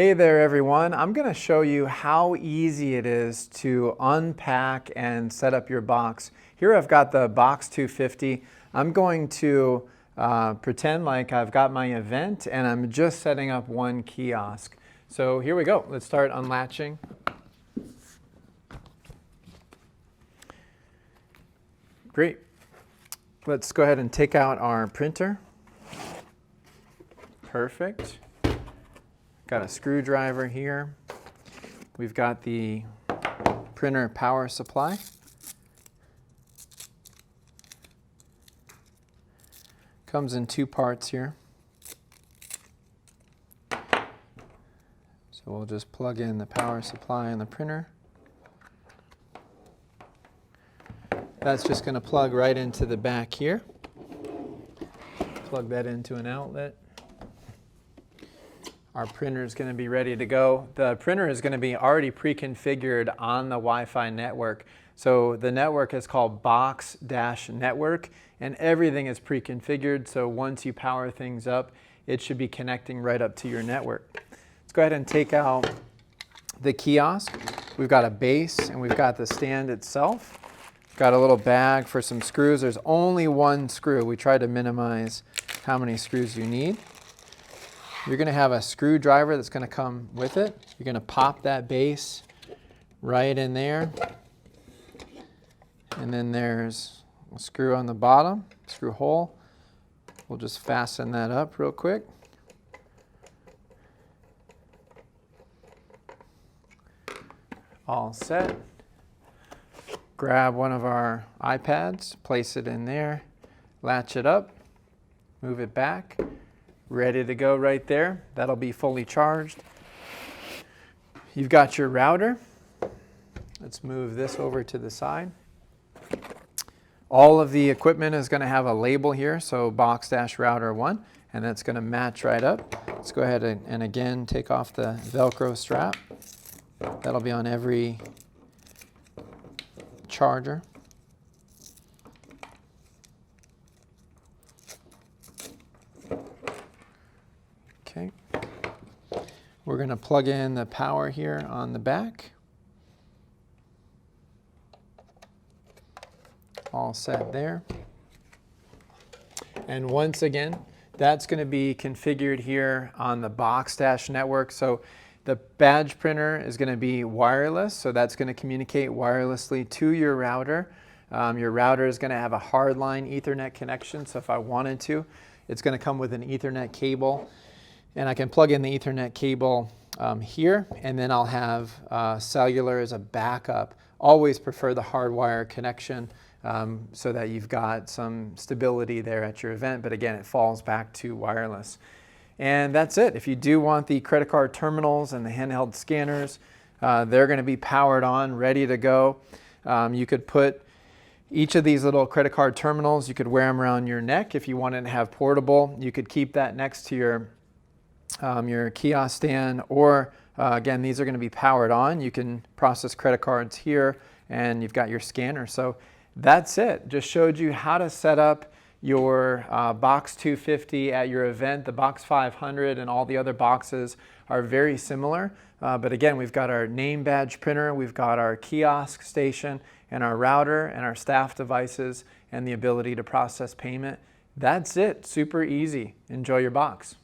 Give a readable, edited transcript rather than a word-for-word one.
Hey there everyone, I'm going to show you how easy it is to unpack and set up your box. Here I've got the Box 250. I'm going to pretend like I've got my event and I'm just setting up one kiosk. So here we go. Let's start unlatching. Great. Let's go ahead and take out our printer. Perfect. Got a screwdriver here. We've got the printer power supply. Comes in two parts here. So we'll just plug in the power supply and the printer. That's just going to plug right into the back here. Plug that into an outlet. Our printer is going to be ready to go. The printer is going to be already pre-configured on the Wi-Fi network. So the network is called Box-Network, and everything is pre-configured. So once you power things up, it should be connecting right up to your network. Let's go ahead and take out the kiosk. We've got a base and we've got the stand itself. Got a little bag for some screws. There's only one screw. We try to minimize how many screws you need. You're going to have a screwdriver that's going to come with it. You're going to pop that base right in there. And then there's a screw on the bottom, screw hole. We'll just fasten that up real quick. All set. Grab one of our iPads, place it in there, latch it up, move it back. Ready to go right there. That'll be fully charged. You've got your router. Let's move this over to the side. All of the equipment is going to have a label here, so box-router 1, and that's going to match right up. Let's go ahead and again take off the Velcro strap. That'll be on every charger. Okay. We're going to plug in the power here on the back. All set there. And once again, that's going to be configured here on the Box-network. So the badge printer is going to be wireless, so that's going to communicate wirelessly to your router. Your router is going to have a hardline Ethernet connection, so if I wanted to, it's going to come with an Ethernet cable. And I can plug in the Ethernet cable here, and then I'll have cellular as a backup. Always prefer the hardwire connection so that you've got some stability there at your event, but again, it falls back to wireless. And that's it. If you do want the credit card terminals and the handheld scanners, they're going to be powered on, ready to go. You could put each of these little credit card terminals, you could wear them around your neck if you wanted to have portable. You could keep that next to your kiosk stand, or again, these are going to be powered on. You can process credit cards here, and you've got your scanner. So that's it. Just showed you how to set up your Box 250 at your event. The Box 500 and all the other boxes are very similar, but again, we've got our name badge printer, we've got our kiosk station, and our router, and our staff devices, and the ability to process payment. That's it. Super easy. Enjoy your box.